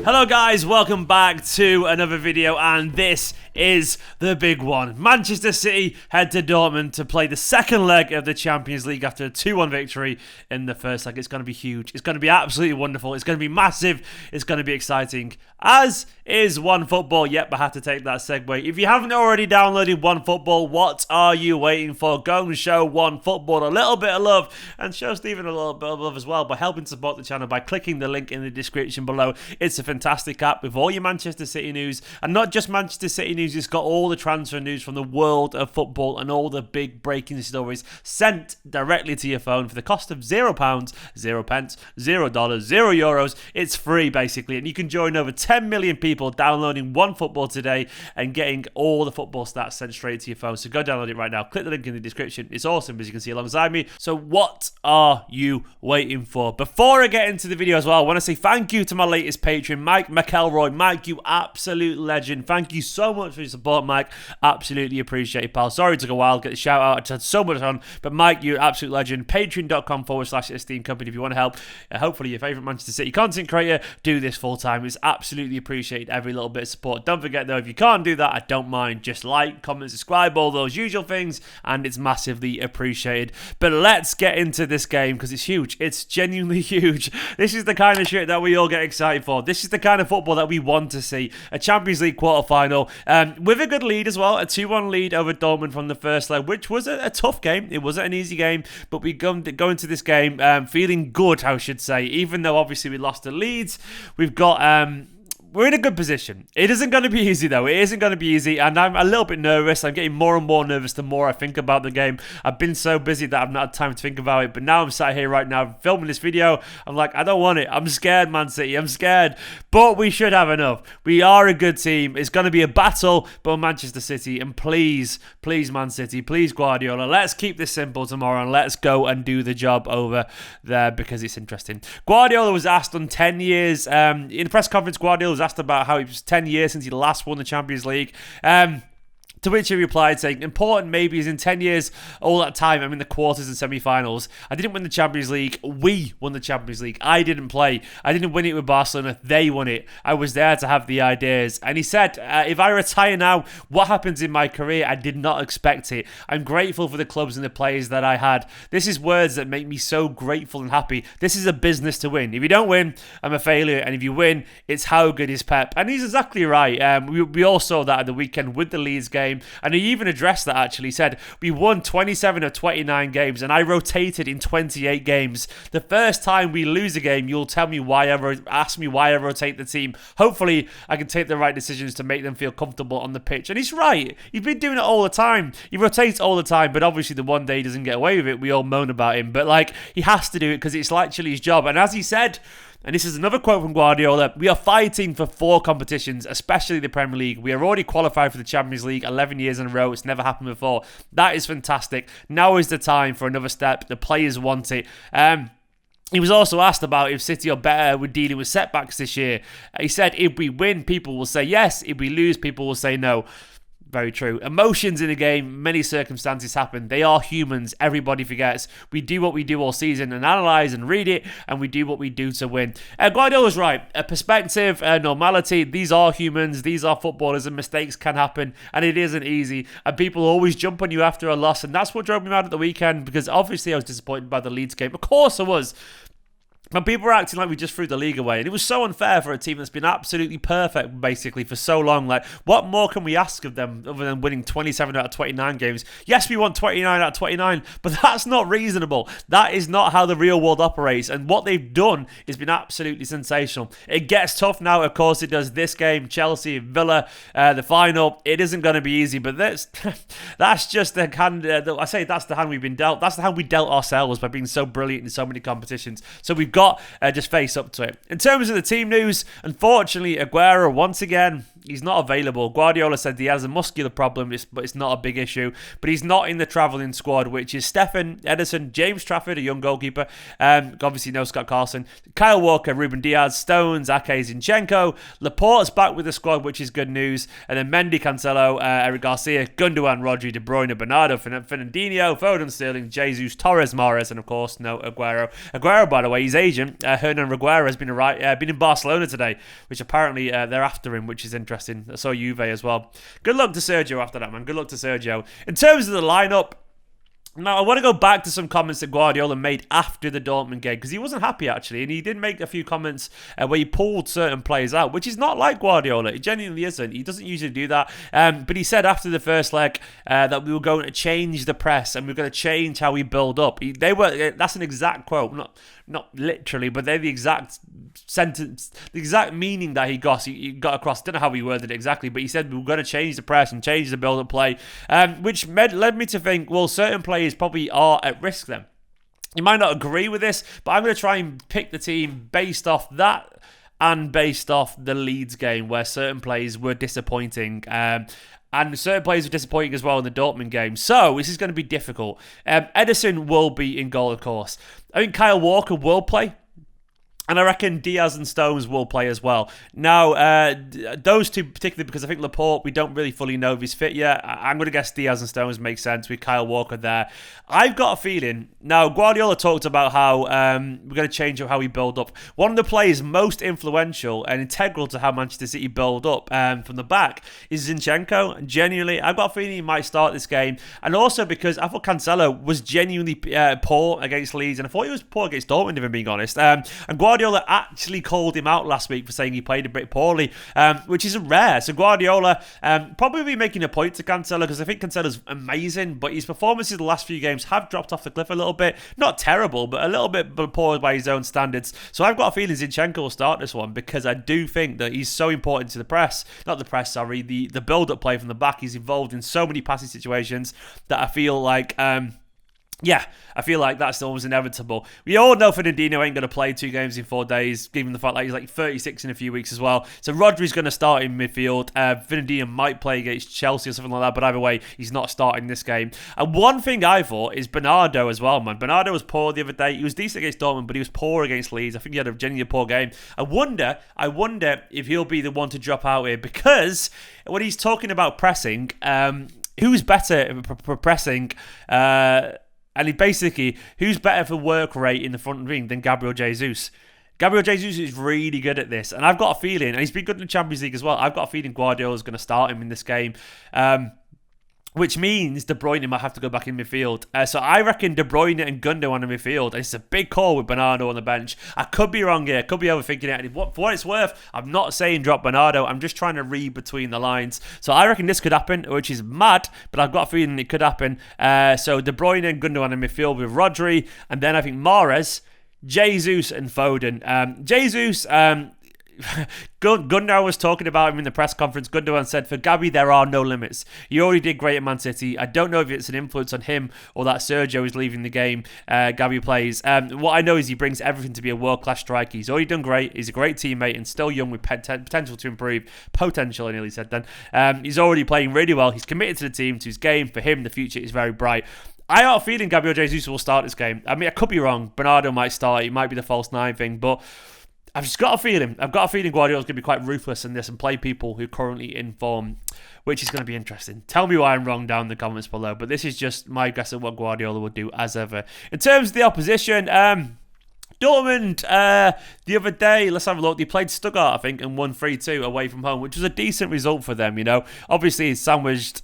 Hello guys, welcome back to another video, and this is the big one. Manchester City head to Dortmund to play the second leg of the Champions League after a 2-1 victory in the first leg. It's going to be huge. It's going to be absolutely wonderful. It's going to be massive. It's going to be exciting, as is OneFootball. Yep, I had to take that segue. If you haven't already downloaded OneFootball, what are you waiting for? Go and show OneFootball a little bit of love, and show Stephen a little bit of love as well by helping support the channel by clicking the link in the description below. It's a fantastic app with all your Manchester City news, and not just Manchester City news. It's got all the transfer news from the world of football and all the big breaking stories sent directly to your phone for the cost of £0, 0 pence, $0, €0. It's free basically, and you can join over 10 million people downloading OneFootball today and getting all the football stats sent straight to your phone. So go download it right now. Click the link in the description. It's awesome, as you can see alongside me. So what are you waiting for? Before I get into the video as well, I want to say thank you to my latest patron, Mike McElroy. Mike, you absolute legend. Thank you so much for your support, Mike. Absolutely appreciate it, pal. Sorry it took a while to get the shout out. I had so much on, but Mike, you're absolute legend. Patreon.com/Esteemed Company if you want to help. Hopefully your favourite Manchester City content creator do this full time. It's absolutely appreciated, every little bit of support. Don't forget though, if you can't do that, I don't mind. Just like, comment, subscribe, all those usual things, and it's massively appreciated. But let's get into this game, because it's huge. It's genuinely huge. This is the kind of shit that we all get excited for. This is the kind of football that we want to see. A Champions League quarter-final with a good lead as well. A 2-1 lead over Dortmund from the first leg, which was a tough game. It wasn't an easy game, but we go into this game feeling good, I should say. Even though obviously we lost to Leeds, we've got... we're in a good position. It isn't going to be easy, though. It isn't going to be easy, and I'm a little bit nervous. I'm getting more and more nervous the more I think about the game. I've been so busy that I've not had time to think about it, but now I'm sat here right now filming this video. I'm like, I don't want it. I'm scared, Man City. I'm scared, but we should have enough. We are a good team. It's going to be a battle, but Manchester City, and please, please, Man City, please, Guardiola, let's keep this simple tomorrow, and let's go and do the job over there, because it's interesting. Guardiola was asked on 10 years, in the press conference, Guardiola was asked about how it was 10 years since he last won the Champions League. To which he replied saying, important maybe is in 10 years, all that time I'm in the quarters and semi-finals. I didn't win the Champions League. We won the Champions League. I didn't play. I didn't win it with Barcelona. They won it. I was there to have the ideas. And he said, if I retire now, what happens in my career? I did not expect it. I'm grateful for the clubs and the players that I had. This is words that make me so grateful and happy. This is a business to win. If you don't win, I'm a failure. And if you win, it's how good is Pep. And he's exactly right. We all saw that at the weekend with the Leeds game. And he even addressed that, actually. He said, we won 27 of 29 games, and I rotated in 28 games. The first time we lose a game, you'll tell me ask me why I rotate the team. Hopefully, I can take the right decisions to make them feel comfortable on the pitch. And he's right. He's been doing it all the time. He rotates all the time, but obviously the one day he doesn't get away with it, we all moan about him. But, like, he has to do it because it's actually his job. And as he said... And this is another quote from Guardiola. We are fighting for 4 competitions, especially the Premier League. We are already qualified for the Champions League 11 years in a row. It's never happened before. That is fantastic. Now is the time for another step. The players want it. He was also asked about if City are better with dealing with setbacks this year. He said, if we win, people will say yes. If we lose, people will say no. Very true. Emotions in a game, many circumstances happen. They are humans. Everybody forgets. We do what we do all season and analyse and read it, and we do what we do to win. Guardiola's right. A perspective, normality. These are humans. These are footballers, and mistakes can happen, and it isn't easy. And people always jump on you after a loss, and that's what drove me mad at the weekend, because obviously I was disappointed by the Leeds game. Of course I was. And people were acting like we just threw the league away. And it was so unfair for a team that's been absolutely perfect, basically, for so long. Like, what more can we ask of them other than winning 27 out of 29 games? Yes, we won 29 out of 29, but that's not reasonable. That is not how the real world operates. And what they've done has been absolutely sensational. It gets tough now, of course it does. This game, Chelsea, Villa, the final, it isn't going to be easy. But that's just the hand, I say that's the hand we've been dealt. That's the hand we dealt ourselves by being so brilliant in so many competitions. So we've got just face up to it. In terms of the team news, unfortunately, Aguero once again, He's not available. Guardiola said he has a muscular problem, but it's not a big issue. But he's not in the travelling squad, which is Stefan, Ederson, James Trafford, a young goalkeeper. Obviously, no Scott Carson. Kyle Walker, Ruben Diaz, Stones, Ake, Zinchenko. Laporte's back with the squad, which is good news. And then Mendy, Cancelo, Eric Garcia, Gundogan, Rodri, De Bruyne, Bernardo, Fernandinho, Foden, Sterling, Jesus, Torres, Mahrez, and of course, no Aguero. Aguero, by the way, his agent, Hernan Reguera, has been in Barcelona today, which apparently they're after him, which is interesting. I saw Juve as well. Good luck to Sergio after that, man. Good luck to Sergio. In terms of the lineup, now, I want to go back to some comments that Guardiola made after the Dortmund game, because he wasn't happy, actually, and he did make a few comments where he pulled certain players out, which is not like Guardiola. It genuinely isn't. He doesn't usually do that. But he said after the first leg that we were going to change the press and we were going to change how we build up. That's an exact quote, not literally, but they're the exact sentence, the exact meaning that he got across. I don't know how he worded it exactly, but he said we were going to change the press and change the build-up play, which led me to think, well, certain players probably are at risk then. You might not agree with this, but I'm going to try and pick the team based off that and based off the Leeds game where certain players were disappointing. And certain players were disappointing as well in the Dortmund game. So this is going to be difficult. Ederson will be in goal, of course. I think Kyle Walker will play. And I reckon Diaz and Stones will play as well. Now, those two particularly, because I think Laporte, we don't really fully know if he's fit yet. I'm going to guess Diaz and Stones make sense with Kyle Walker there. I've got a feeling. Now, Guardiola talked about how we're going to change up how we build up. One of the players most influential and integral to how Manchester City build up from the back is Zinchenko. And genuinely, I've got a feeling he might start this game. And also because I thought Cancelo was genuinely poor against Leeds. And I thought he was poor against Dortmund, if I'm being honest. And Guardiola actually called him out last week for saying he played a bit poorly, which isn't rare. So Guardiola probably be making a point to Cancelo, because I think Cancelo's amazing, but his performances the last few games have dropped off the cliff a little bit. Not terrible, but a little bit poor by his own standards. So I've got a feeling Zinchenko will start this one, because I do think that he's so important to the press. Not the press, sorry, the build-up play from the back. He's involved in so many passing situations that I feel like... I feel like that's almost inevitable. We all know Fernandinho ain't going to play 2 games in 4 days, given the fact that he's like 36 in a few weeks as well. So Rodri's going to start in midfield. Fernandinho might play against Chelsea or something like that, but either way, he's not starting this game. And one thing I thought is Bernardo as well, man. Bernardo was poor the other day. He was decent against Dortmund, but he was poor against Leeds. I think he had a genuinely poor game. I wonder if he'll be the one to drop out here, because when he's talking about pressing, who's better for pressing? And who's better for work rate in the front ring than Gabriel Jesus? Gabriel Jesus is really good at this. And I've got a feeling, and he's been good in the Champions League as well, I've got a feeling Guardiola's going to start him in this game. Which means De Bruyne might have to go back in midfield. So I reckon De Bruyne and Gundogan in midfield. And it's a big call with Bernardo on the bench. I could be wrong here. I could be overthinking it. And for what it's worth, I'm not saying drop Bernardo. I'm just trying to read between the lines. So I reckon this could happen, which is mad, but I've got a feeling it could happen. So De Bruyne and Gundogan in midfield with Rodri. And then I think Mahrez, Jesus and Foden. Jesus... Gundogan was talking about him in the press conference. Gundogan said, for Gabby, there are no limits. He already did great at Man City. I don't know if it's an influence on him or that Sergio is leaving the game. Gabby plays. What I know is he brings everything to be a world-class striker. He's already done great. He's a great teammate and still young with potential to improve. Potential, I nearly said then. He's already playing really well. He's committed to the team, to his game. For him, the future is very bright. I have a feeling Gabriel Jesus will start this game. I mean, I could be wrong. Bernardo might start. It might be the false 9 thing, but... I've just got a feeling. Guardiola's going to be quite ruthless in this and play people who are currently in form, which is going to be interesting. Tell me why I'm wrong down in the comments below, but this is just my guess at what Guardiola would do as ever. In terms of the opposition, Dortmund, the other day, let's have a look. They played Stuttgart, I think, and won 3-2 away from home, which was a decent result for them, you know. Obviously, it's sandwiched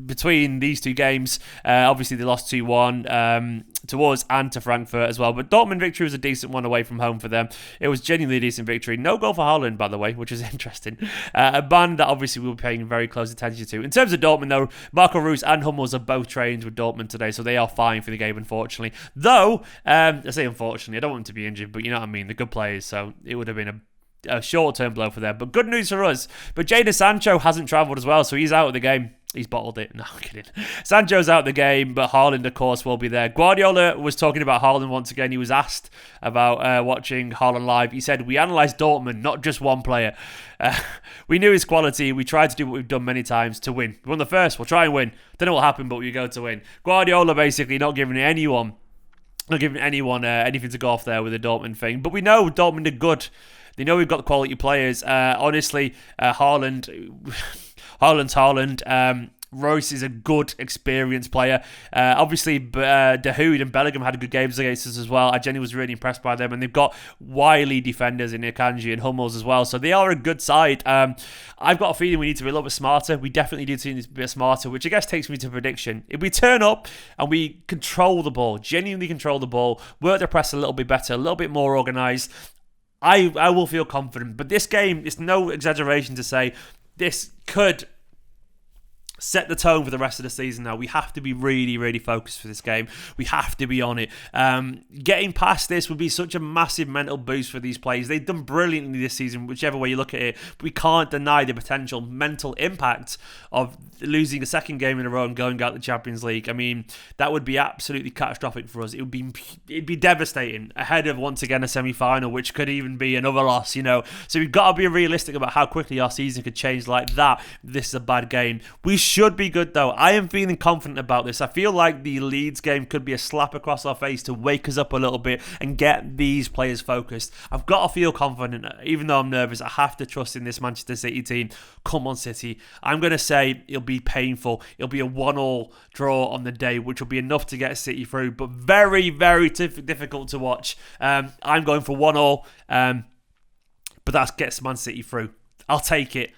between these 2 games. Obviously, they lost 2-1 to us and to Frankfurt as well. But Dortmund victory was a decent one away from home for them. It was genuinely a decent victory. No goal for Haaland, by the way, which is interesting. A band that obviously we'll be paying very close attention to. In terms of Dortmund, though, Marco Reus and Hummels are both trained with Dortmund today, so they are fine for the game, unfortunately. Though, I say unfortunately, I don't want them to be injured, but you know what I mean. They're good players, so it would have been a short-term blow for them. But good news for us. But Jadon Sancho hasn't travelled as well, so he's out of the game. He's bottled it. No, I'm kidding. Sancho's out the game, but Haaland, of course, will be there. Guardiola was talking about Haaland once again. He was asked about watching Haaland live. He said, "We analysed Dortmund, not just one player. We knew his quality. We tried to do what we've done many times to win. We won the first. We'll try and win. Don't know what happened, but we go to win." Guardiola basically not giving anyone anything to go off there with the Dortmund thing. But we know Dortmund are good. They know we've got the quality players. Honestly, Haaland's Haaland. Royce is a good, experienced player. Obviously, Dahoud and Bellingham had good games against us as well. I genuinely was really impressed by them. And they've got wily defenders in Akanji and Hummels as well. So they are a good side. I've got a feeling we need to be a little bit smarter. We definitely do need to be a bit smarter, which I guess takes me to prediction. If we turn up and we control the ball, genuinely control the ball, work the press a little bit better, a little bit more organised, I will feel confident. But this game, it's no exaggeration to say, this could set the tone for the rest of the season now. We have to be really, really focused for this game. We have to be on it. Getting past this would be such a massive mental boost for these players. They've done brilliantly this season, whichever way you look at it. But we can't deny the potential mental impact of losing the second game in a row and going out the Champions League. I mean, that would be absolutely catastrophic for us. It'd be devastating ahead of, once again, a semi-final, which could even be another loss, you know. So we've got to be realistic about how quickly our season could change like that. This is a bad game. We should be good though. I am feeling confident about this. I feel like the Leeds game could be a slap across our face to wake us up a little bit and get these players focused. I've got to feel confident, even though I'm nervous. I have to trust in this Manchester City team. Come on, City. I'm going to say it'll be painful. It'll be a 1-1 draw on the day, which will be enough to get City through, but very, very difficult to watch. I'm going for 1-1, but that gets Man City through. I'll take it.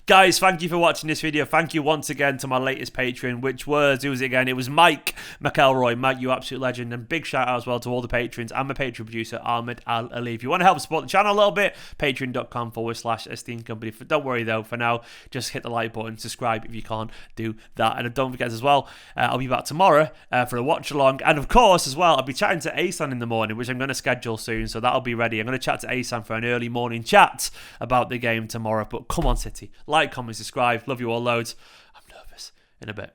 Guys, thank you for watching this video. Thank you once again to my latest Patreon, which was, who was it again? It was Mike McElroy. Mike, you absolute legend. And big shout out as well to all the patrons and my Patreon producer, Ahmed Al-Ali. If you want to help support the channel a little bit, patreon.com/Esteemed Company. Don't worry though, for now, just hit the like button, subscribe if you can't do that. And don't forget as well, I'll be back tomorrow for a watch along. And of course, as well, I'll be chatting to Asan in the morning, which I'm going to schedule soon. So that'll be ready. I'm going to chat to Asan for an early morning chat about the game tomorrow. But come on, City. Like, comment, subscribe. Love you all loads. I'm nervous. In a bit.